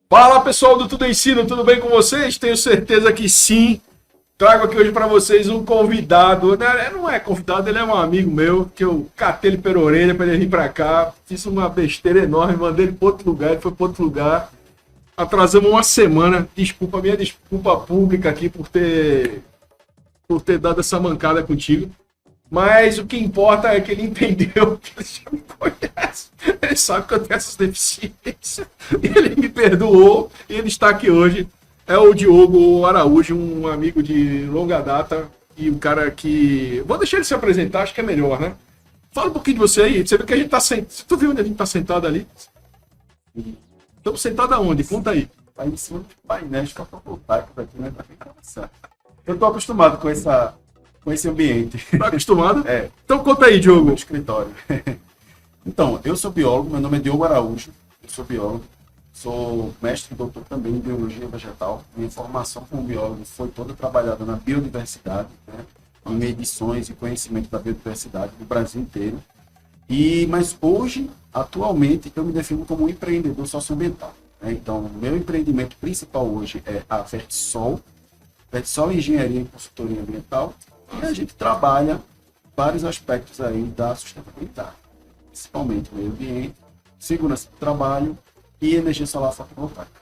Fala pessoal do Tudo Ensino, tudo bem com vocês? Tenho certeza que sim. Trago aqui hoje para vocês um convidado. Não é convidado, ele é um amigo meu, que eu catei ele pela orelha para ele vir para cá. Fiz uma besteira enorme, mandei ele para outro lugar, ele foi para outro lugar. Atrasamos uma semana. Desculpa, minha desculpa pública aqui por ter dado essa mancada contigo. Mas o que importa é que ele entendeu que ele já me conhece. Ele sabe que eu tenho essas deficiências. Ele me perdoou e ele está aqui hoje. É o Diogo Araújo, um amigo de longa data e um cara que... Vou deixar ele se apresentar, acho que é melhor, né? Fala um pouquinho de você aí. Você viu que a gente tá sentado... Tu viu onde a gente tá sentado ali? Estamos sentados aonde? Conta aí. Tá em cima de painéis fotovoltaicos aqui, né? Pra quem conversar. Eu tô acostumado com esse ambiente. Tá acostumado? É. Então conta aí, Diogo. No escritório. Então, eu sou biólogo, meu nome é Diogo Araújo, eu sou biólogo, sou mestre e doutor também em biologia vegetal. Minha formação como biólogo foi toda trabalhada na biodiversidade, né? Em medições e conhecimento da biodiversidade do Brasil inteiro. Mas hoje, atualmente, eu me defino como um empreendedor socioambiental, né? Então, meu empreendimento principal hoje é a Vertisol Engenharia e Consultoria Ambiental, e a gente trabalha vários aspectos aí da sustentabilidade, principalmente meio ambiente, segurança do trabalho e energia solar fotovoltaica.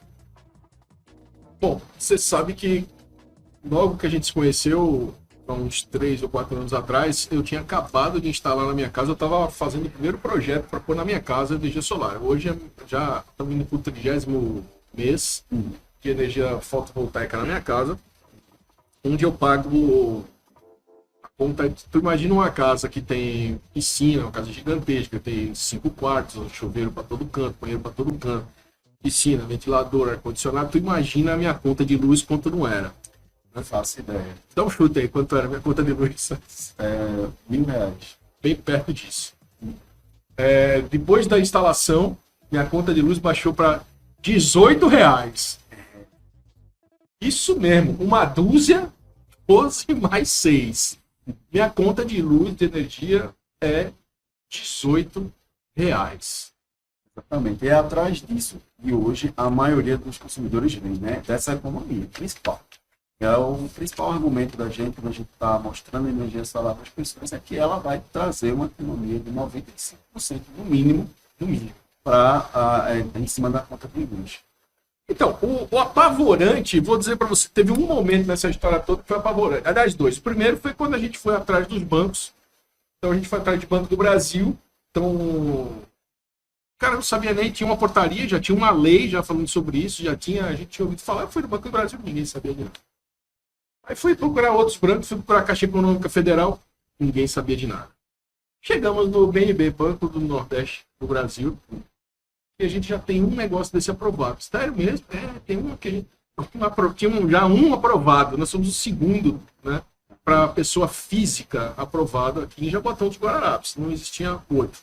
Bom, você sabe que logo que a gente se conheceu, há uns 3 ou 4 anos atrás, eu tinha acabado de instalar na minha casa, eu estava fazendo o primeiro projeto para pôr na minha casa energia solar. Hoje já estamos indo para o 30º mês de energia fotovoltaica na minha casa, onde eu pago a conta. Tu imagina uma casa que tem piscina, uma casa gigantesca, tem 5 quartos, um chuveiro para todo canto, banheiro para todo canto, piscina, ventilador, ar-condicionado. Tu imagina a minha conta de luz quanto não era. Não faço ideia. Dá um chute aí, quanto era a minha conta de luz? R$1.000. Bem perto disso. Depois da instalação, minha conta de luz baixou para R$18. Isso mesmo, uma dúzia, 12 mais 6. Minha conta de luz, de energia, é R$18. Exatamente. É atrás disso que hoje a maioria dos consumidores vem, né? Dessa economia principal. É o principal argumento da gente, quando a gente está mostrando energia solar para as pessoas, é que ela vai trazer uma economia de 95% no mínimo, em cima da conta de luz. Então, o apavorante, vou dizer para você, teve um momento nessa história toda que foi apavorante. Aliás, dois. O primeiro foi quando a gente foi atrás dos bancos. Então, a gente foi atrás de Banco do Brasil. Então, cara, não sabia nem, tinha uma portaria, já tinha uma lei já falando sobre isso, a gente tinha ouvido falar, eu fui no Banco do Brasil, ninguém sabia de nada. Aí fui procurar outros bancos, fui procurar a Caixa Econômica Federal, ninguém sabia de nada. Chegamos no BNB, Banco do Nordeste do Brasil, e a gente já tem um negócio desse aprovado. Sério mesmo? Tem um que a gente tinha já um aprovado, nós somos o segundo, né, para pessoa física aprovada aqui em Jaboatão dos Guararapes, não existia outro.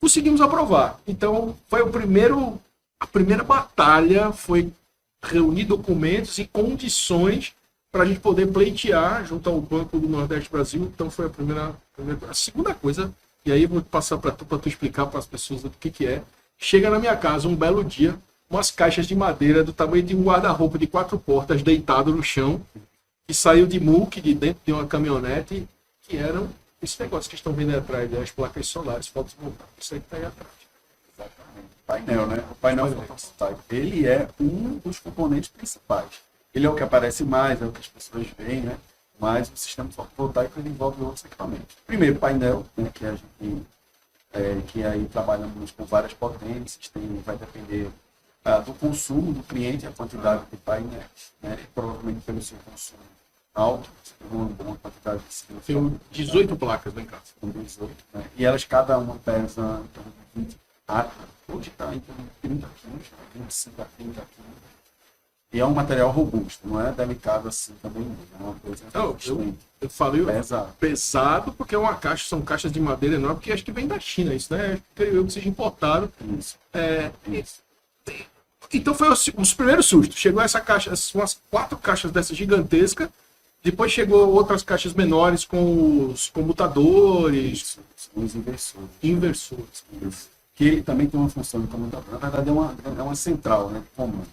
Conseguimos aprovar. Então, foi a primeira batalha foi reunir documentos e condições para a gente poder pleitear junto ao Banco do Nordeste do Brasil. Então, foi a segunda coisa, e aí eu vou passar para tu explicar para as pessoas o que é. Chega na minha casa um belo dia, umas caixas de madeira do tamanho de um guarda-roupa de 4 portas deitado no chão, que saiu de muque de dentro de uma caminhonete, que eram esse negócio que estão vendo aí atrás, né? As placas solares, fotovoltaicas, isso aí que está aí atrás. Exatamente. Painel, né? O painel fotovoltaico, ele é um dos componentes principais. Ele é o que aparece mais, é o que as pessoas veem, né? Mas o sistema fotovoltaico ele envolve outros equipamentos. Primeiro, painel, né? Que a gente que aí trabalhamos com várias potências, vai depender do consumo do cliente, a quantidade de painéis, né? E provavelmente pelo seu consumo alto, você tem uma quantidade de ciclo. Tenho 18 placas lá em casa. Com 18, né? E elas, cada uma pesa em torno de 20 hoje está em torno de 30 quilos, 25 a 30 quilos. E é um material robusto, não é delicado assim também, é uma coisa eu falei pesado porque são caixas de madeira enorme, porque acho que vem da China, isso, né? Creio eu que seja importado. Isso. Então foi os primeiros sustos. Chegou essa caixa, umas 4 caixas dessas gigantescas. Depois chegou outras caixas menores com os comutadores. Os inversores. Inversores. Isso. que ele também tem uma função de comutador. Na verdade, é uma central, né, de comando.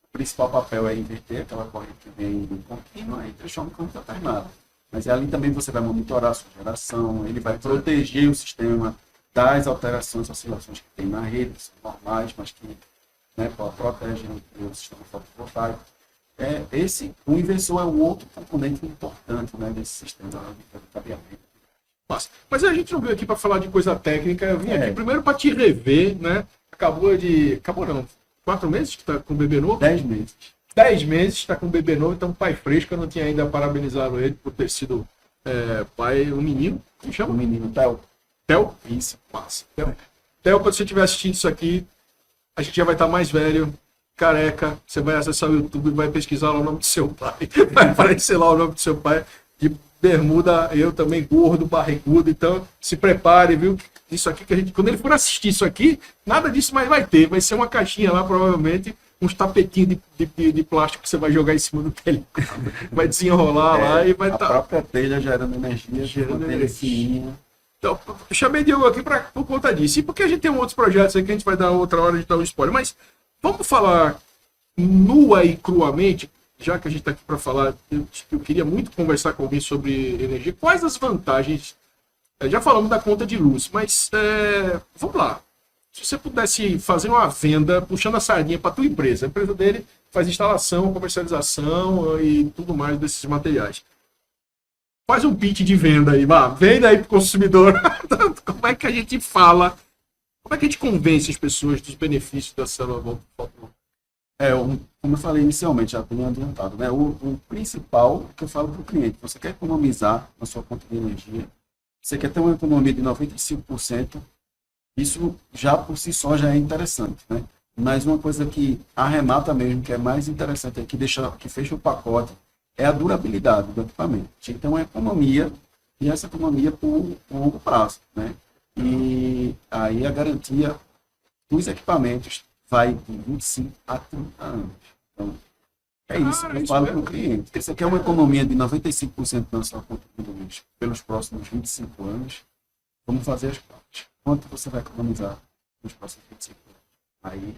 O principal papel é inverter aquela corrente que vem contínua e transforma em corrente alternada. Mas ali também você vai monitorar a sua geração, ele vai proteger o sistema das alterações, oscilações que tem na rede, que são normais, mas que, né, protegem o sistema fotovoltaico. O inversor é um outro componente importante, né, desse sistema de cabeamento. Nossa, mas a gente não veio aqui para falar de coisa técnica, eu vim aqui primeiro para te rever, né? Acabou não, 4 meses que tá com o bebê novo? 10 meses. 10 meses está com o bebê novo, então pai fresco, eu não tinha ainda parabenizado ele por ter sido pai, um menino, como chama? O menino Theo. Theo? Isso, massa. Theo, quando você estiver assistindo isso aqui, a gente já vai estar mais velho, careca, você vai acessar o YouTube e vai pesquisar lá o nome do seu pai, vai aparecer lá o nome do seu pai, de bermuda, eu também gordo, barrigudo, então se prepare, viu? Isso aqui que a gente, quando ele for assistir isso aqui, nada disso mais vai ter, vai ser uma caixinha lá, provavelmente, uns tapetinhos de plástico que você vai jogar em cima do telhado, vai desenrolar lá e vai estar... A própria telha gerando energia, Então, eu chamei Diogo aqui por conta disso, e porque a gente tem outros projetos aí que a gente vai dar outra hora de dar um spoiler, mas vamos falar nua e cruamente, já que a gente está aqui para falar, eu queria muito conversar com alguém sobre energia. Quais as vantagens? Já falamos da conta de luz, mas vamos lá. Se você pudesse fazer uma venda puxando a sardinha para a tua empresa, a empresa dele faz instalação, comercialização e tudo mais desses materiais. Faz um pitch de venda aí, venda aí para o consumidor. Como é que a gente fala? Como é que a gente convence as pessoas dos benefícios da célula fotovoltaica? Como eu falei inicialmente, já tenho adiantado, né? O principal que eu falo para o cliente, você quer economizar na sua conta de energia, você quer ter uma economia de 95%, isso já por si só já é interessante, né? Mas uma coisa que arremata mesmo, que é mais interessante, que fecha o pacote, é a durabilidade do equipamento. Tinha que ter uma economia, e essa economia por longo prazo, né? E aí a garantia dos equipamentos vai de 25 a 30 anos. Então, isso que eu falo para o cliente. Se você quer uma economia de 95% na sua conta de luz pelos próximos 25 anos, vamos fazer as contas. Quanto você vai economizar nos próximos 25 anos? Aí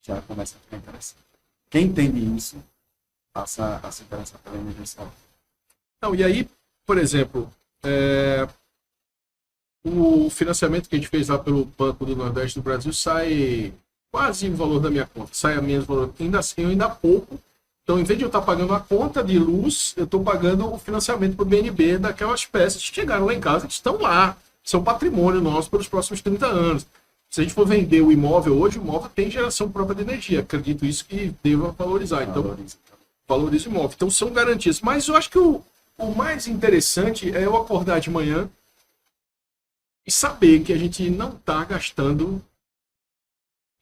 já começa a ficar interessante. Quem entende isso, passa a se interessar pela energia solar. Não, e aí, por exemplo, o financiamento que a gente fez lá pelo Banco do Nordeste do Brasil sai quase o valor da minha conta, sai a menos valor, eu ainda há pouco. Então, em vez de eu estar pagando a conta de luz, eu estou pagando o financiamento para o BNB daquelas peças que chegaram lá em casa, que estão lá, são patrimônio nosso pelos próximos 30 anos. Se a gente for vender o imóvel hoje, o imóvel tem geração própria de energia. Acredito isso que deva valorizar. Então, valoriza o imóvel. Então, são garantias. Mas eu acho que o mais interessante é eu acordar de manhã e saber que a gente não está gastando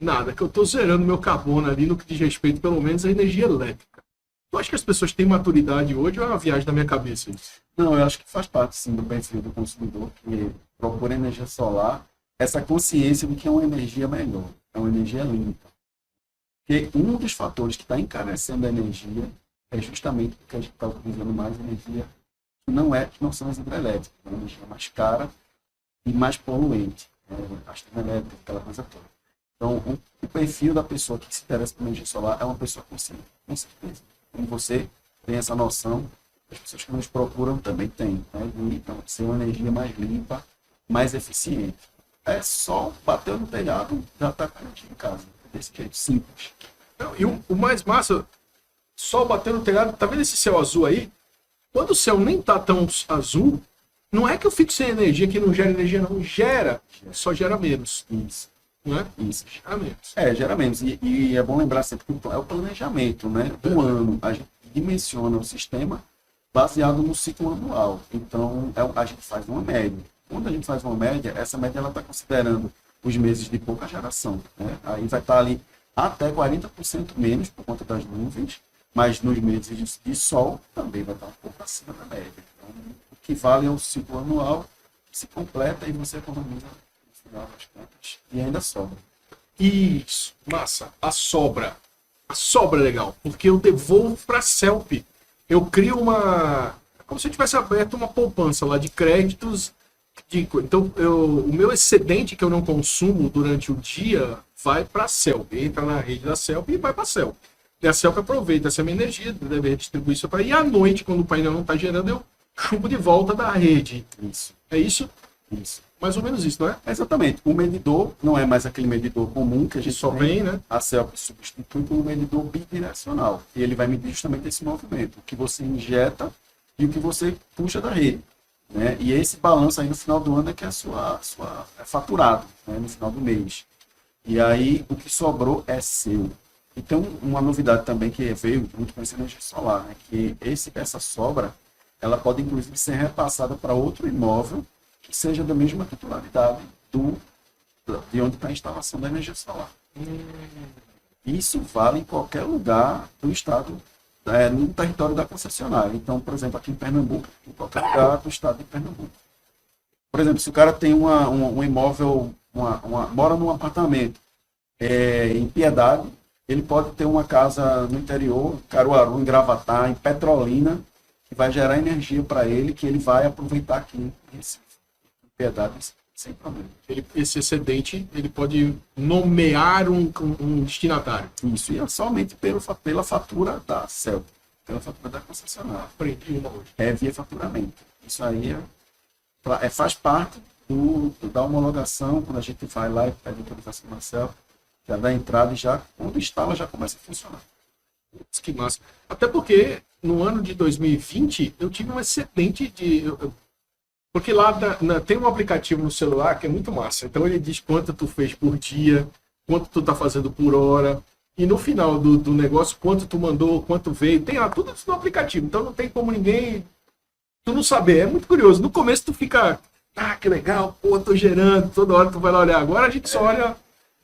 nada, que eu estou zerando meu carbono ali no que diz respeito, pelo menos, à energia elétrica. Tu acha que as pessoas têm maturidade hoje ou é uma viagem da minha cabeça isso? Não, eu acho que faz parte, sim, do perfil do consumidor que procura energia solar, essa consciência de que é uma energia melhor, é uma energia limpa. Porque um dos fatores que está encarecendo a energia é justamente porque a gente está utilizando mais energia que não são as hidrelétricas, é uma energia mais cara e mais poluente, as termoelétricas, aquela coisa toda. Então, o perfil da pessoa que se interessa por energia solar é uma pessoa consciente, com certeza. Como você tem essa noção, as pessoas que nos procuram também têm, né? Então, ser uma energia mais limpa, mais eficiente. É só bater no telhado, já está com energia em casa. Desse jeito, simples. Não, e o mais massa, sol batendo no telhado, tá vendo esse céu azul aí? Quando o céu nem tá tão azul, não é que eu fico sem energia, que não gera energia, não. Gera, só gera menos. Isso. Não é? Isso. Gera menos. Gera menos. E é bom lembrar sempre que é o planejamento, né? Do ano. A gente dimensiona o sistema baseado no ciclo anual. Então, a gente faz uma média. Quando a gente faz uma média, essa média ela está considerando os meses de pouca geração, né? Aí vai estar ali até 40% menos por conta das nuvens, mas nos meses de sol também vai estar um pouco acima da média. Então, o que vale é o ciclo anual, que se completa e você economiza no final das contas e ainda sobra. Isso, massa. A sobra. A sobra é legal, porque eu devolvo para a CELP. Eu crio uma... como se eu tivesse aberto uma poupança lá de créditos Então, o meu excedente que eu não consumo durante o dia vai para a CELP, entra na rede da CELP e vai para a CELP. E a CELP aproveita essa minha energia, deve distribuir isso para. E à noite, quando o painel não está gerando, eu chupo de volta da rede. Isso. É isso? Isso. Mais ou menos isso, não é? Exatamente. O medidor não é mais aquele medidor comum que a gente só vem, né? A CELP substitui por um medidor bidirecional. E ele vai medir justamente esse movimento, o que você injeta e o que você puxa da rede. Né? E esse balanço aí no final do ano é que é é faturado, né? No final do mês. E aí o que sobrou é seu. Então, uma novidade também que veio muito com essa energia solar, né? Que essa sobra, ela pode inclusive ser repassada para outro imóvel que seja da mesma titularidade de onde está a instalação da energia solar. Isso vale em qualquer lugar do estado, no território da concessionária. Então, por exemplo, aqui em Pernambuco, em qualquer lugar do estado de Pernambuco. Por exemplo, se o cara tem um imóvel, mora num apartamento em Piedade, ele pode ter uma casa no interior, Caruaru, em Gravatá, em Petrolina, que vai gerar energia para ele, que ele vai aproveitar aqui em Recife, em Piedade, sem problema. Esse excedente, ele pode nomear um destinatário. Isso, e é somente pela fatura da CELP, pela fatura da concessionária. Aprendi uma hoje. É via faturamento. Isso aí faz parte da homologação, quando a gente vai lá e pede autorização da CELP, já dá entrada e já, quando instala, já começa a funcionar. Que massa. Até porque, no ano de 2020, eu tive um excedente de... Porque lá tem um aplicativo no celular que é muito massa. Então ele diz quanto tu fez por dia, quanto tu tá fazendo por hora. E no final do negócio, quanto tu mandou, quanto veio. Tem lá tudo isso no aplicativo. Então não tem como ninguém... Tu não saber. É muito curioso. No começo tu fica... Ah, que legal. Pô, tô gerando. Toda hora tu vai lá olhar. Agora a gente só olha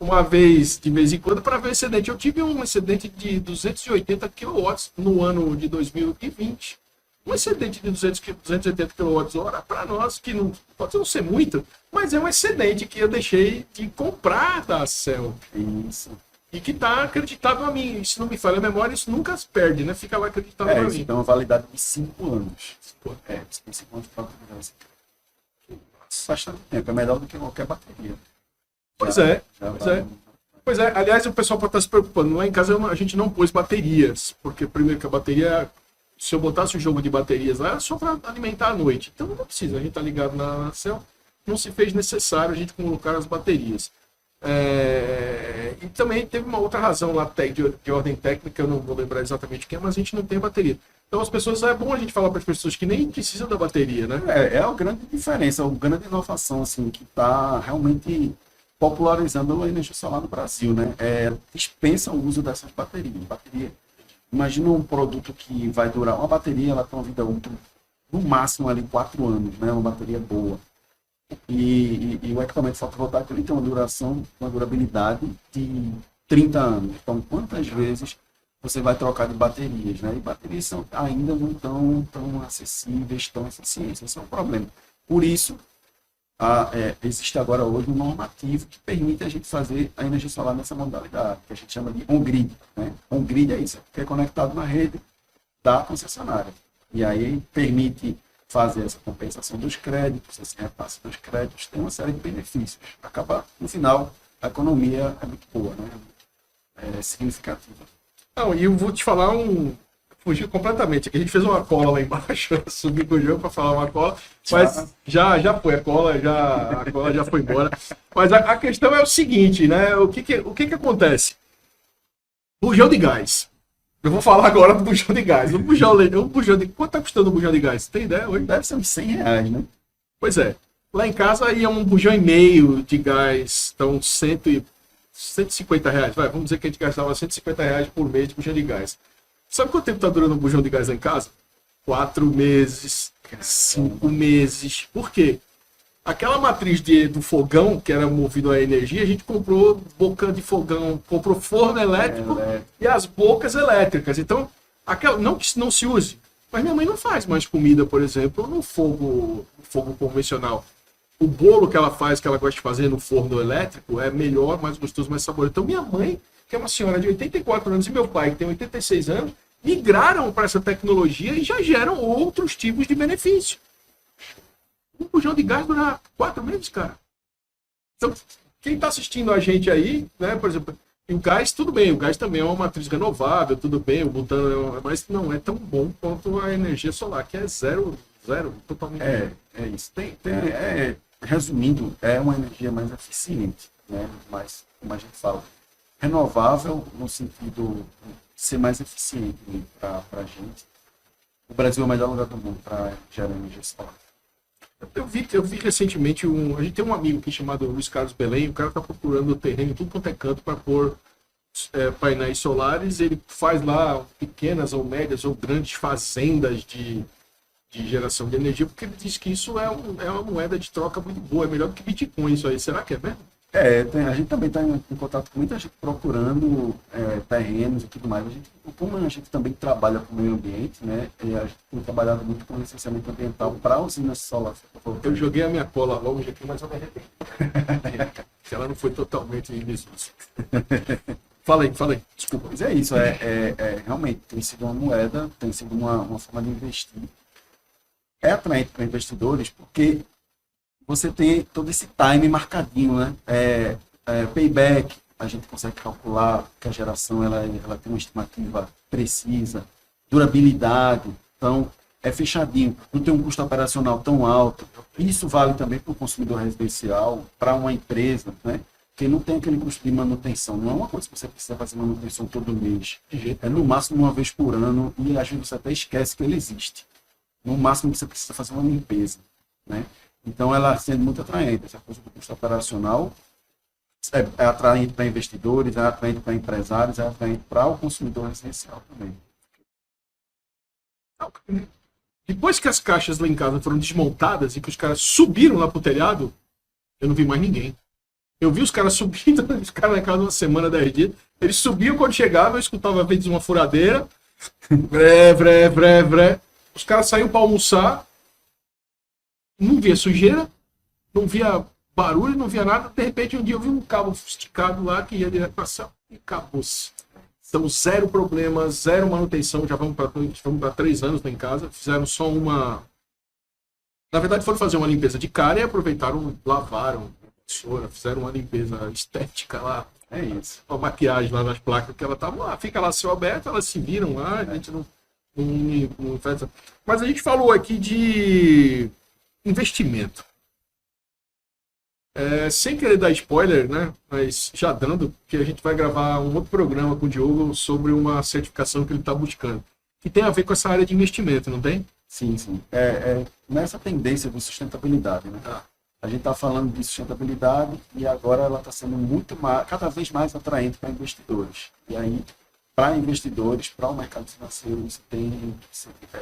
uma vez, de vez em quando, para ver o excedente. Eu tive um excedente de 280 kW no ano de 2020. Um excedente de 280 kWh para nós, que não pode não ser muito, mas é um excedente que eu deixei de comprar da CELP. Isso. E que está acreditado a mim. Se não me falha a memória, isso nunca se perde, né? Fica lá acreditado a mim. Então, uma validade de 5 anos. 5 anos para bastante tempo. É melhor do que qualquer bateria. Pois é. Aliás, o pessoal pode estar se preocupando. Lá em casa a gente não pôs baterias, porque primeiro que a bateria, se eu botasse um jogo de baterias lá, era só para alimentar à noite. Então não precisa, a gente está ligado na CELP, não se fez necessário a gente colocar as baterias. E também teve uma outra razão lá de ordem técnica, eu não vou lembrar exatamente quem, mas a gente não tem bateria. Então as pessoas, é bom a gente falar para as pessoas que nem precisam da bateria, né? É a grande diferença, a grande inovação assim, que está realmente popularizando a energia solar no Brasil, né? Dispensa o uso dessas baterias. Imagina um produto que vai durar, uma bateria, ela tem uma vida útil no máximo ali 4 anos, né? Uma bateria boa. E o equipamento fotovoltaico ele tem uma durabilidade de 30 anos. Então, quantas vezes você vai trocar de baterias, né? E baterias ainda não tão acessíveis, tão eficientes. Esse é um problema. Por isso, existe agora hoje um normativo que permite a gente fazer a energia solar nessa modalidade, que a gente chama de on-grid. Né? On-grid é isso, que é conectado na rede da concessionária. E aí permite fazer essa compensação dos créditos, esse repasse dos créditos, tem uma série de benefícios. Acaba, no final, a economia é muito boa, né? É significativa. Não, e eu vou te falar fugiu completamente. Aqui a gente fez uma cola lá embaixo, subi com o jogo para falar uma cola, mas já foi a cola já foi embora. Mas a questão é o seguinte, né? O que acontece? Bujão de gás. Eu vou falar agora do bujão de gás. Quanto está custando o bujão de gás? Tem ideia hoje? Deve ser uns R$100, né? Pois é. Lá em casa ia um bujão e meio de gás, então R$150. Vamos dizer que a gente gastava R$150 por mês de bujão de gás. Sabe quanto tempo está durando um bujão de gás lá em casa? 4 meses, 5 meses. Por quê? Aquela matriz do fogão, que era movido a energia, a gente comprou boca de fogão, comprou forno elétrico e as bocas elétricas. Então, não que não se use, mas minha mãe não faz mais comida, por exemplo, no fogo convencional. O bolo que ela faz, que ela gosta de fazer no forno elétrico, é melhor, mais gostoso, mais saboroso. Então, minha mãe, que é uma senhora de 84 anos, e meu pai, que tem 86 anos, migraram para essa tecnologia e já geram outros tipos de benefício. Um bujão de gás dura 4 meses, cara. Então, quem está assistindo a gente aí, né, por exemplo, o gás, tudo bem, o gás também é uma matriz renovável, tudo bem, o butano, mas não é tão bom quanto a energia solar, que é zero, totalmente. É isso. Resumindo, é uma energia mais eficiente, né? Mas, como a gente fala, renovável no sentido de ser mais eficiente para a gente. O Brasil é o melhor lugar do mundo para gerar energia solar. Eu vi recentemente, a gente tem um amigo aqui chamado Luiz Carlos Belém, o cara está procurando terreno em tudo quanto é canto para pôr painéis solares. Ele faz lá pequenas ou médias ou grandes fazendas de geração de energia, porque ele diz que isso é uma moeda de troca muito boa, é melhor do que Bitcoin isso aí. Será que é mesmo? A gente também está em contato com muita gente procurando terrenos e tudo mais. Como a gente também trabalha com o meio ambiente, né? E a gente tem trabalhado muito com licenciamento ambiental para usinas solar. Eu joguei a minha cola longe aqui, mas eu me arrependo. Se ela não foi totalmente em desuso. Fala aí, desculpa. Mas é isso, realmente tem sido uma moeda, tem sido uma forma de investir. É atraente para investidores porque você tem todo esse time marcadinho, né? Payback, a gente consegue calcular que a geração ela tem uma estimativa precisa, durabilidade, então é fechadinho, não tem um custo operacional tão alto. Isso vale também para o consumidor residencial, para uma empresa, né? Que não tem aquele custo de manutenção. Não é uma coisa que você precisa fazer manutenção todo mês. É no máximo uma vez por ano e às vezes você até esquece que ele existe. No máximo você precisa fazer uma limpeza, né? Então, ela sendo muito atraente, essa coisa do custo operacional é atraente para investidores, é atraente para empresários, é atraente para o consumidor residencial também. Depois que as caixas lá em casa foram desmontadas e que os caras subiram lá pro telhado, eu não vi mais ninguém. Eu vi os caras subindo, os caras lá em casa uma semana, 10 dias, eles subiam quando chegavam, eu escutava às vezes uma furadeira, vré. Os caras saíam para almoçar, não via sujeira, não via barulho, não via nada. De repente, um dia eu vi um cabo esticado lá que ia direto para céu e acabou-se. Então, zero problema, zero manutenção. Já vamos para 3 anos lá em casa. Fizeram só uma. Na verdade, foram fazer uma limpeza de cara e aproveitaram, lavaram a vassoura, fizeram uma limpeza estética lá. É isso. Uma maquiagem lá nas placas que ela tava lá, fica lá céu aberto, elas se viram lá, a gente não faz. Mas a gente falou aqui de investimento. Sem querer dar spoiler, né? Mas já dando, que a gente vai gravar um outro programa com o Diogo sobre uma certificação que ele está buscando. Que tem a ver com essa área de investimento, não tem? Sim. Nessa tendência de sustentabilidade, né? A gente está falando de sustentabilidade e agora ela está sendo cada vez mais atraente para investidores. E aí, para investidores, para o mercado financeiro,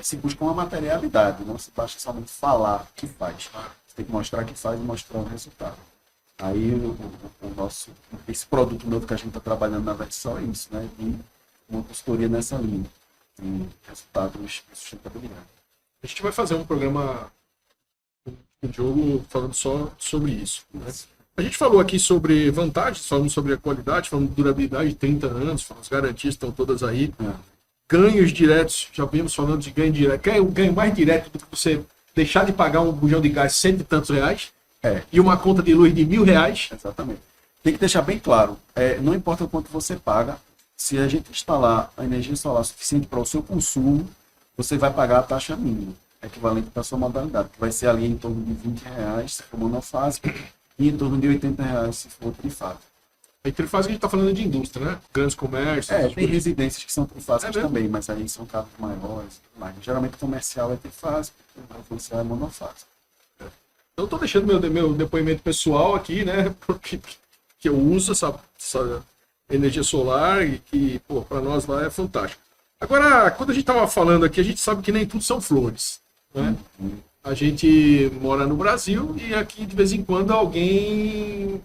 se busca uma materialidade, não se basta somente falar que faz. Você tem que mostrar que faz e mostrar o resultado. Aí esse produto novo que a gente está trabalhando na versão é isso, né? E uma consultoria nessa linha, de resultados de sustentabilidade. A gente vai fazer um programa com o Diogo falando só sobre isso, né? A gente falou aqui sobre vantagens, falamos sobre a qualidade, falamos de durabilidade de 30 anos, as garantias estão todas aí. Ganhos diretos, já vimos falando de ganho direto. Quer o ganho mais direto do que você deixar de pagar um bujão de gás R$100 e tantos e uma conta de luz de R$1.000? Exatamente. Tem que deixar bem claro, não importa o quanto você paga, se a gente instalar a energia solar suficiente para o seu consumo, você vai pagar a taxa mínima, equivalente para a sua modalidade, que vai ser ali em torno de R$20 se for monofásico, e em torno de R$80 se for trifásico. Aí trifásico a gente está falando de indústria, né? Grandes comércios. Tem residências que são trifásicas também, mas aí são carros maiores. Mas geralmente comercial é trifásico, residencial é monofásico. Eu estou deixando meu depoimento pessoal aqui, né? Porque que eu uso essa energia solar e que, para nós lá é fantástico. Agora, quando a gente estava falando aqui, a gente sabe que nem tudo são flores, né? A gente mora no Brasil e aqui de vez em quando alguém...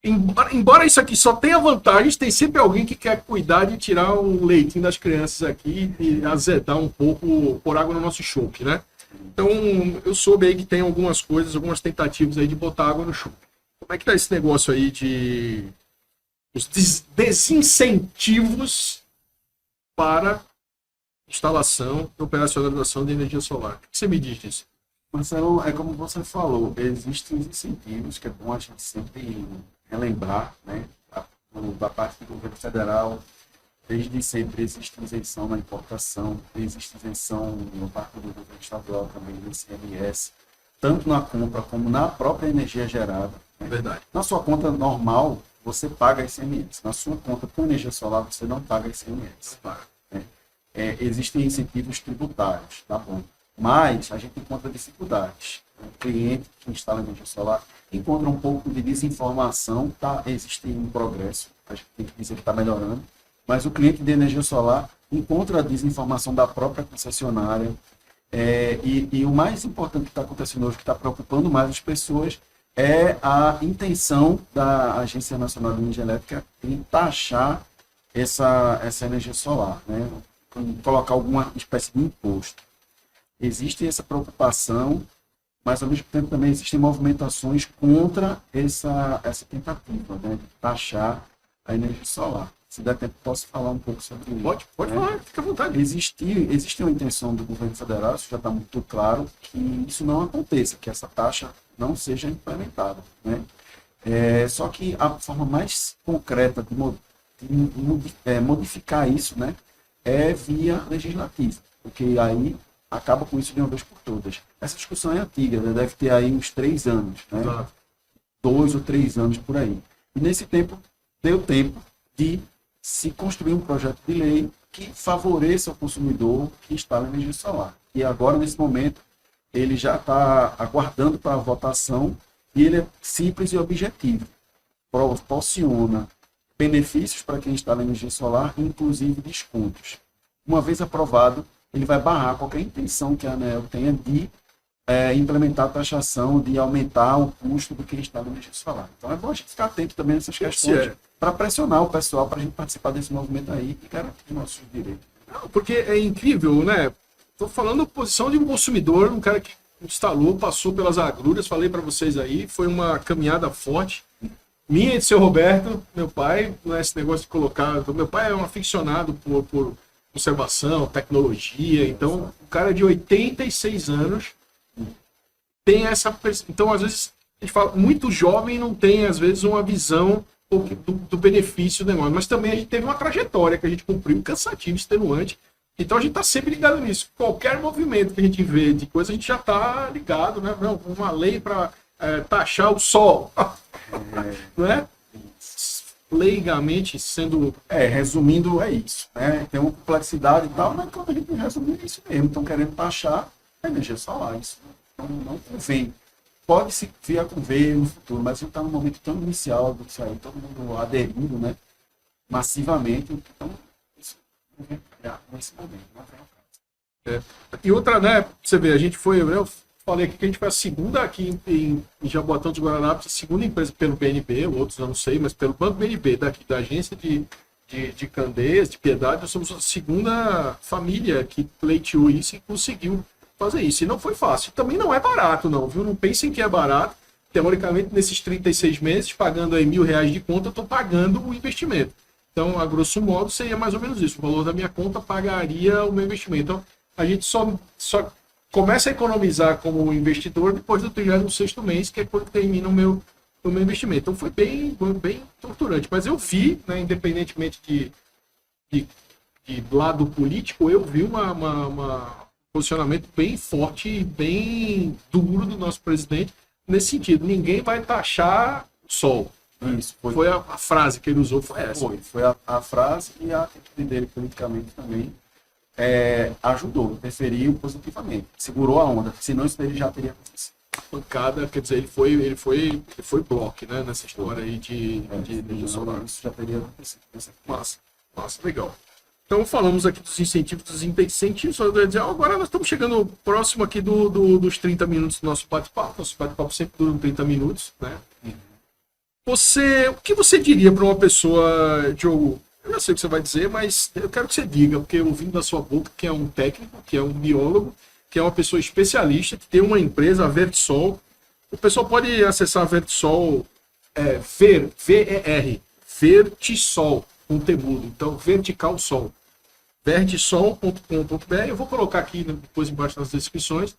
Embora isso aqui só tenha vantagens, tem sempre alguém que quer cuidar de tirar o leitinho das crianças aqui e azedar um pouco, pôr água no nosso chope, né? Então, eu soube aí que tem algumas algumas tentativas aí de botar água no chope. Como é que tá esse negócio aí de os desincentivos para instalação e operacionalização de energia solar? O que você me diz disso? Marcelo, é como você falou, existem os incentivos, que é bom a gente sempre relembrar, né? Da parte do governo federal, desde sempre existe isenção na importação, existe isenção no parte do governo estadual também, do ICMS, tanto na compra como na própria energia gerada. Né? Verdade. Na sua conta normal, você paga ICMS. Na sua conta com energia solar, você não paga ICMS. Né? Existem incentivos tributários, tá bom? Mas a gente encontra dificuldades. O cliente que instala energia solar encontra um pouco de desinformação, tá? Existe um progresso, a gente tem que dizer que está melhorando, mas o cliente de energia solar encontra a desinformação da própria concessionária. E o mais importante que está acontecendo hoje, que está preocupando mais as pessoas, é a intenção da Agência Nacional de Energia Elétrica em taxar essa energia solar, né? Colocar alguma espécie de imposto. Existe essa preocupação, mas ao mesmo tempo também existem movimentações contra essa tentativa, né, de taxar a energia solar. Se der tempo, posso falar um pouco sobre isso. Pode falar, fica à vontade. Existe uma intenção do governo federal, isso já está muito claro, que isso não aconteça, que essa taxa não seja implementada. Né? Só que a forma mais concreta de modificar isso, né, é via legislativa, porque aí acaba com isso de uma vez por todas. Essa discussão é antiga, né? Deve ter aí uns 3 anos, né? 2 ou 3 anos por aí. E nesse tempo, deu tempo de se construir um projeto de lei que favoreça o consumidor que instala energia solar. E agora, nesse momento, ele já está aguardando para a votação e ele é simples e objetivo. Proporciona benefícios para quem instala energia solar, inclusive descontos. Uma vez aprovado, ele vai barrar qualquer intenção que a ANEEL tenha de implementar a taxação, de aumentar o custo do que instala energia solar. Então é bom a gente ficar atento também nessas questões para pressionar o pessoal para a gente participar desse movimento aí e garantir nossos direitos. Não, porque é incrível, né? Estou falando da posição de um consumidor, um cara que instalou, passou pelas agruras, falei para vocês aí, foi uma caminhada forte. Minha e de seu Roberto, meu pai, não é esse negócio de colocar... Meu pai é um aficionado por conservação, tecnologia, então o cara de 86 anos tem essa... Então, às vezes, a gente fala, muito jovem não tem, às vezes, uma visão do benefício do negócio, mas também a gente teve uma trajetória que a gente cumpriu, cansativa, extenuante, então a gente está sempre ligado nisso. Qualquer movimento que a gente vê de coisa, a gente já está ligado, né? Não, uma lei para taxar o sol, não é? Leigamente sendo... resumindo, é isso. Né? Tem uma complexidade e tal, mas quando a gente resume, é isso mesmo. Estão querendo taxar a energia solar. Isso não convém. Pode se vir a conver no futuro, mas a gente está num momento tão inicial disso aí, todo mundo aderindo, né, massivamente. Então, isso não vem nesse momento. Não vem. E outra, né, você vê, a gente foi... Eu falei aqui que a gente foi a segunda aqui em Jaboatão dos Guararapes, a segunda empresa pelo BNB, outros eu não sei, mas pelo Banco BNB, daqui da agência de Candeias, de Piedade, nós somos a segunda família que pleiteou isso e conseguiu fazer isso. E não foi fácil. Também não é barato, não, viu? Não pensem que é barato. Teoricamente, nesses 36 meses, pagando aí R$1.000 de conta, eu estou pagando o investimento. Então, a grosso modo, seria mais ou menos isso. O valor da minha conta pagaria o meu investimento. Então, a gente só começa a economizar como investidor depois do 36º mês, que é quando termina o meu investimento. Então foi bem torturante. Mas eu vi, né, independentemente de lado político, eu vi um posicionamento bem forte e bem duro do nosso presidente nesse sentido. Ninguém vai taxar o sol. Isso, foi a frase que ele usou, foi essa. Foi a frase e a atitude dele politicamente também. Ajudou, interferiu positivamente, segurou a onda, senão isso ele já teria acontecido. Pancada, quer dizer, ele foi bloco, né, nessa história aí de energia solar. Isso já teria acontecido. Massa, legal. Então falamos aqui dos incentivos, só quer dizer, agora nós estamos chegando próximo aqui dos 30 minutos do nosso bate-papo. Nosso bate-papo sempre dura 30 minutos, né? O que você diria para uma pessoa, Diogo? Eu não sei o que você vai dizer, mas eu quero que você diga, porque ouvindo da sua boca que é um técnico, que é um biólogo, que é uma pessoa especialista, que tem uma empresa, a Vertisol. O pessoal pode acessar a Vertisol, V-E-R, Vertisol, com temudo. Então, Vertical Sol. Vertisol.com.br. Eu vou colocar aqui depois embaixo nas descrições.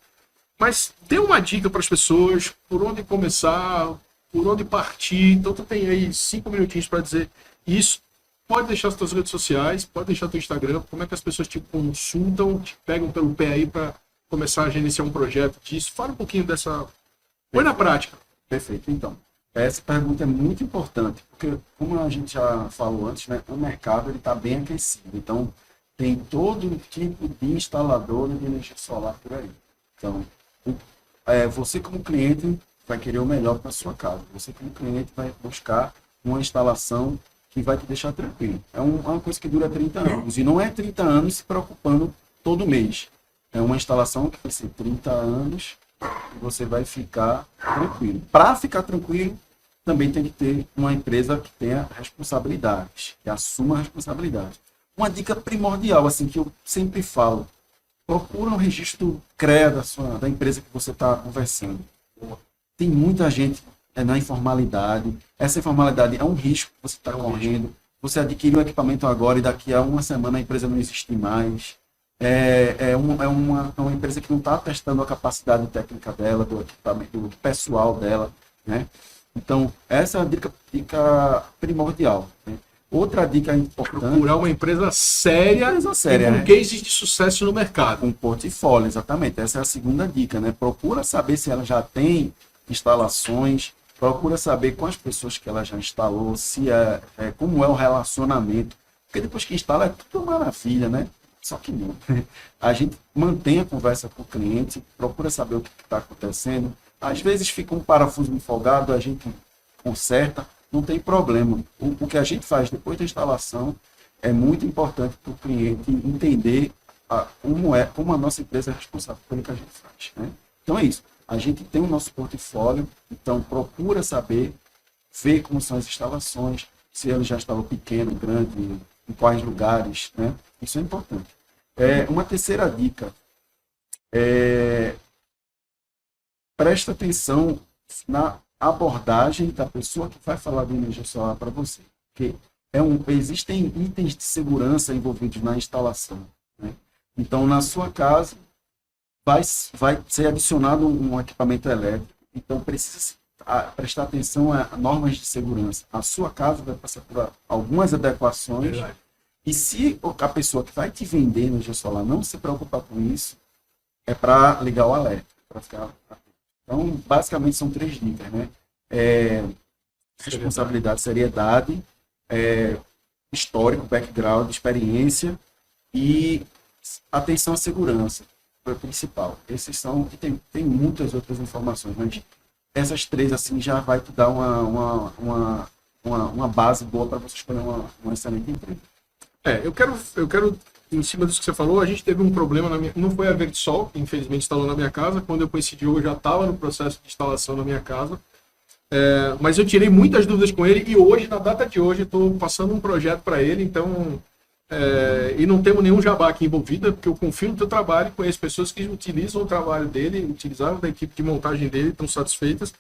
Mas dê uma dica para as pessoas, por onde começar, por onde partir. Então tu tem aí 5 minutinhos para dizer isso. Pode deixar as tuas redes sociais, pode deixar teu Instagram, como é que as pessoas te consultam, te pegam pelo pé aí para começar a gerenciar um projeto disso. Fala um pouquinho dessa... Põe na prática. Perfeito, então. Essa pergunta é muito importante, porque, como a gente já falou antes, né, o mercado está bem aquecido. Então, tem todo tipo de instalador de energia solar por aí. Então, você como cliente vai querer o melhor para a sua casa. Você como cliente vai buscar uma instalação que vai te deixar tranquilo. É uma coisa que dura 30 anos. E não é 30 anos se preocupando todo mês. É uma instalação que vai ser 30 anos e você vai ficar tranquilo. Para ficar tranquilo, também tem que ter uma empresa que tenha responsabilidades, que assuma a responsabilidade. Uma dica primordial, assim, que eu sempre falo, procura um registro CREA da empresa que você está conversando. Tem muita gente na informalidade. Essa informalidade é um risco que você está correndo. Você adquire um equipamento agora e daqui a uma semana a empresa não existe mais. É uma empresa que não está testando a capacidade técnica dela, do equipamento, do pessoal dela, né? Então, essa é a dica primordial, né? Outra dica importante... Procurar uma empresa séria, com né? cases de sucesso no mercado. Com portfólio, exatamente. Essa é a segunda dica, né? Procura saber se ela já tem instalações, procura saber com as pessoas que ela já instalou, se como é o relacionamento. Porque depois que instala é tudo maravilha, né? Só que não. A gente mantém a conversa com o cliente, procura saber o que está acontecendo. Às vezes fica um parafuso folgado, a gente conserta, não tem problema. O que a gente faz depois da instalação é muito importante para o cliente entender como a nossa empresa é responsável pelo que a gente faz, né? Então é isso. A gente tem o nosso portfólio, então procura saber, ver como são as instalações, se ele já instalou pequeno, grande, em quais lugares, né? Isso é importante. Uma terceira dica presta atenção na abordagem da pessoa que vai falar de energia solar para você. Porque existem itens de segurança envolvidos na instalação, né? Então, na sua casa, vai ser adicionado um equipamento elétrico. Então, precisa prestar atenção a normas de segurança. A sua casa vai passar por algumas adequações. Verdade. E se a pessoa que vai te vender energia solar não se preocupar com isso, é para ligar o alerta, para ficar... Então, basicamente, são 3 dicas, né? Responsabilidade, seriedade, histórico, background, experiência e atenção à segurança, foi o principal. Esses são, tem muitas outras informações, mas essas 3, assim, já vai te dar uma base boa para você escolher uma excelente empresa. Eu quero, em cima disso que você falou, a gente teve um problema, não foi a Vertisol, que infelizmente instalou na minha casa. Quando eu conheci o Diogo, eu já estava no processo de instalação na minha casa. Mas eu tirei muitas dúvidas com ele e hoje, na data de hoje, estou passando um projeto para ele, então... e não temos nenhum jabá aqui envolvido, porque eu confio no teu trabalho, conheço pessoas que utilizam o trabalho dele, utilizaram da equipe de montagem dele, estão satisfeitas,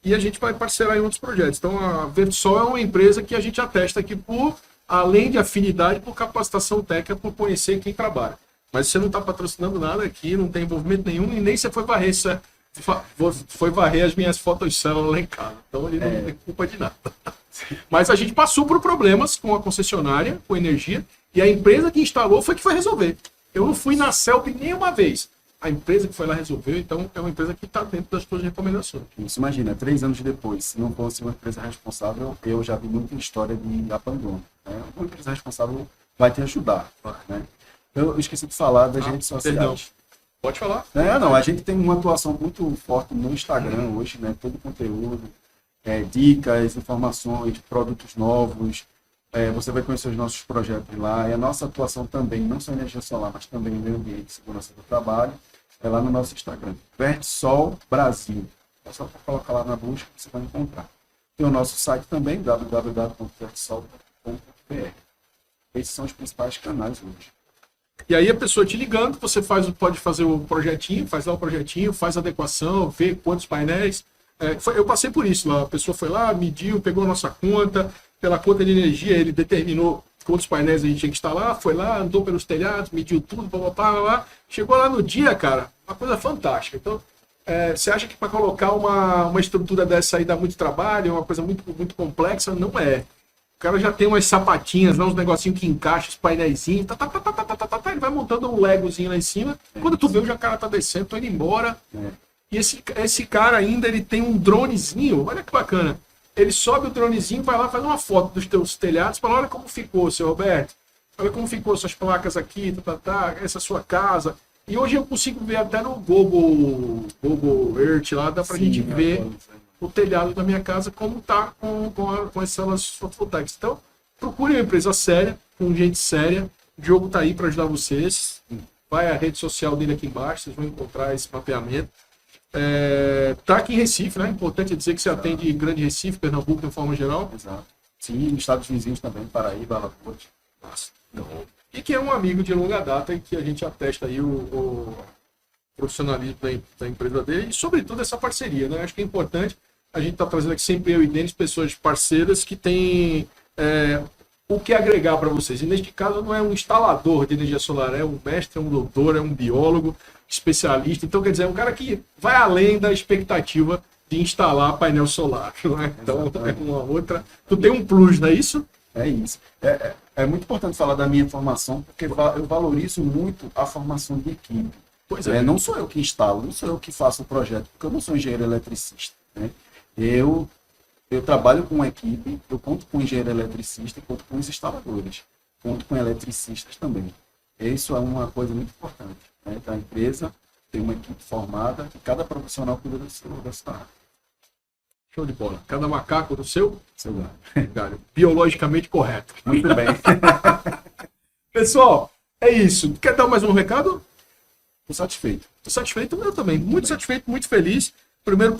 e a gente vai parcerar em outros projetos. Então, a Vertisol é uma empresa que a gente atesta aqui além de afinidade, por capacitação técnica, por conhecer quem trabalha. Mas você não está patrocinando nada aqui, não tem envolvimento nenhum, e nem você foi varrer as minhas fotos são lá em casa. Então ele não tem culpa de nada. Mas a gente passou por problemas com a concessionária, com energia, e a empresa que instalou foi que foi resolver. Eu não fui na CELP nenhuma vez. A empresa que foi lá resolveu, então é uma empresa que está dentro das suas recomendações. Isso, imagina, 3 anos depois, se não fosse uma empresa responsável, eu já vi muita história de abandono, né? Uma empresa responsável vai te ajudar, né? Eu esqueci de falar das redes sociais. Perdão. Pode falar. A gente tem uma atuação muito forte no Instagram hoje, né? Todo conteúdo, dicas, informações, produtos novos. Você vai conhecer os nossos projetos lá. E a nossa atuação também, não só em energia solar, mas também no meio ambiente e segurança do trabalho, é lá no nosso Instagram. Vertisol Brasil. É só colocar lá na busca que você vai encontrar. Tem o nosso site também, www.vertisol.com.br. Esses são os principais canais hoje. E aí a pessoa te ligando, você pode fazer o projetinho, faz lá o projetinho, faz a adequação, vê quantos painéis. Eu passei por isso lá. A pessoa foi lá, mediu, pegou a nossa conta, pela conta de energia ele determinou quantos painéis a gente tinha que instalar, foi lá, andou pelos telhados, mediu tudo, chegou lá no dia, cara, uma coisa fantástica. Então, Você acha que para colocar uma estrutura dessa aí dá muito trabalho, é uma coisa muito, muito complexa? Não é. O cara já tem umas sapatinhas, uns negocinhos que encaixa, os painéisinhos, ele vai montando um legozinho lá em cima. Quando tu vê, o cara tá descendo, tô indo embora. E esse cara ainda, ele tem um dronezinho, olha que bacana. Ele sobe o dronezinho, vai lá, faz uma foto dos teus telhados, fala, olha como ficou, seu Roberto. Olha como ficou suas placas aqui, essa sua casa. E hoje eu consigo ver até no Google Earth lá, dá pra gente ver o telhado da minha casa, como tá com as células fotovoltaicas. Então, procure uma empresa séria, com gente séria. O Diogo tá aí para ajudar vocês. Vai a rede social dele aqui embaixo, vocês vão encontrar esse mapeamento. Tá aqui em Recife, né? Importante dizer que você atende Grande Recife, Pernambuco, de forma geral. Exato. Sim, estados vizinhos também, Paraíba, Alagoas. Nossa, então, e que é um amigo de longa data e que a gente atesta aí o profissionalismo da empresa dele e, sobretudo, essa parceria, né? Acho que é importante. A gente está trazendo aqui sempre eu e Denis, pessoas parceiras que têm o que agregar para vocês. E neste caso não é um instalador de energia solar, é um mestre, é um doutor, é um biólogo, especialista. Então, quer dizer, é um cara que vai além da expectativa de instalar painel solar. Não é? Então, é uma outra. Tu tem um plus, não é isso? É isso. É muito importante falar da minha formação, porque eu valorizo muito a formação de equipe. Pois é. Não sou eu que instalo, não sou eu que faço o projeto, porque eu não sou engenheiro eletricista. Né? Eu trabalho com uma equipe, eu conto com engenheiro eletricista e conto com os instaladores. Conto com eletricistas também. Isso é uma coisa muito importante. Né? Da empresa tem uma equipe formada e cada profissional cuida da sua área. Show de bola. Cada macaco do seu galho. Biologicamente correto. Muito bem. Pessoal, é isso. Quer dar mais um recado? Estou satisfeito. Estou satisfeito, eu também. Muito satisfeito, muito feliz. Primeiro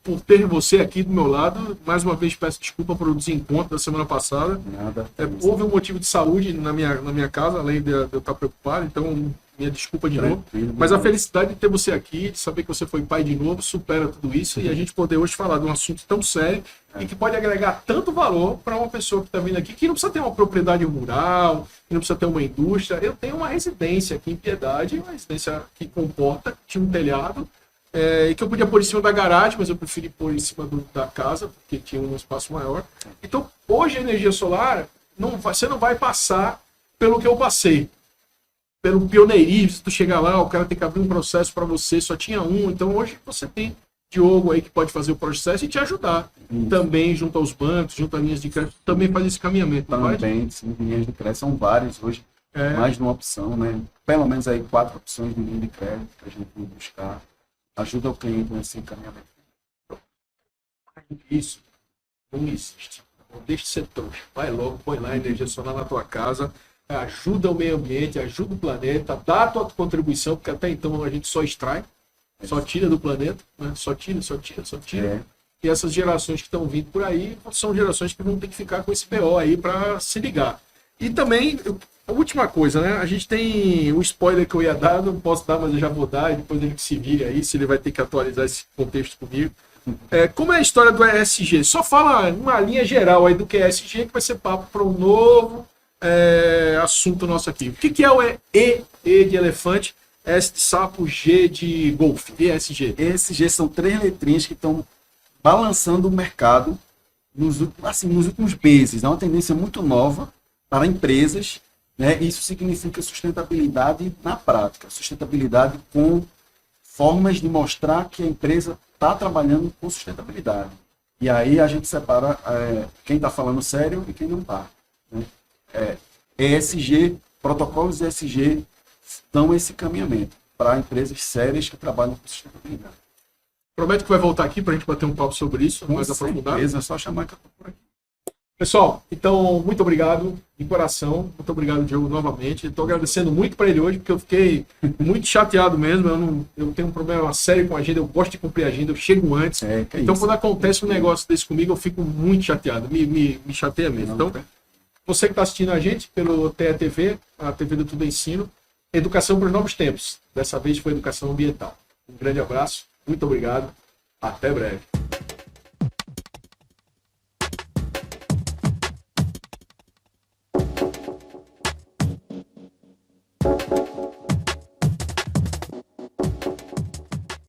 por ter você aqui do meu lado. Mais uma vez peço desculpa por o desencontro da semana passada. Nada. Houve um motivo de saúde na minha casa, além de eu estar preocupado. Então, minha desculpa de novo. Mas a felicidade de ter você aqui, de saber que você foi pai de novo, supera tudo isso. E a gente poder hoje falar de um assunto tão sério e que pode agregar tanto valor para uma pessoa que está vindo aqui, que não precisa ter uma propriedade rural, que não precisa ter uma indústria. Eu tenho uma residência aqui em Piedade, uma residência que comporta, tinha um telhado, e que eu podia pôr em cima da garagem, mas eu preferi pôr em cima da casa, porque tinha um espaço maior. Então, hoje a energia solar, você não vai passar pelo que eu passei. Pelo pioneirismo, se tu chegar lá, o cara tem que abrir um processo para você, só tinha um. Então, hoje você tem Diogo aí que pode fazer o processo e te ajudar. Também junto aos bancos, junto a linhas de crédito, também faz esse caminhamento. Também, sim, linhas de crédito são várias hoje. Mais de uma opção, né? Pelo menos aí 4 opções de linha de crédito que a gente tem que buscar. Ajuda o cliente nesse encaminhamento. Isso não existe. Não deixe de ser trouxa. Vai logo, põe lá a energia solar na tua casa, ajuda o meio ambiente, ajuda o planeta, dá a tua contribuição, porque até então a gente só extrai, só tira do planeta, né? Só tira. E essas gerações que estão vindo por aí são gerações que vão ter que ficar com esse BO aí para se ligar. E também, a última coisa, né? A gente tem um spoiler que eu ia dar, não posso dar, mas eu já vou dar, e depois ele que se vire aí, se ele vai ter que atualizar esse contexto comigo. Como é a história do ESG? Só fala uma linha geral aí do que é ESG, que vai ser papo para um novo assunto nosso aqui. O que é o E de elefante, S de sapo, G de golfe, ESG? ESG são 3 letrinhas que estão balançando o mercado nos últimos meses. É uma tendência muito nova para empresas, né? Isso significa sustentabilidade na prática, sustentabilidade com formas de mostrar que a empresa está trabalhando com sustentabilidade. E aí a gente separa quem está falando sério e quem não está. Né? ESG, protocolos ESG dão esse caminhamento para empresas sérias que trabalham com sustentabilidade. Prometo que vai voltar aqui para a gente bater um papo sobre isso, mais aprofundado. É só chamar que eu estou por aqui. Pessoal, então, muito obrigado de coração. Muito obrigado, Diogo, novamente. Estou agradecendo muito para ele hoje, porque eu fiquei muito chateado mesmo. Eu tenho um problema sério com a agenda, eu gosto de cumprir a agenda, eu chego antes. Então, quando acontece um negócio desse comigo, eu fico muito chateado. Me chateia mesmo. Então, você que está assistindo a gente pelo TETV, a TV do Tudo Ensino, educação para os novos tempos. Dessa vez foi educação ambiental. Um grande abraço, muito obrigado, até breve.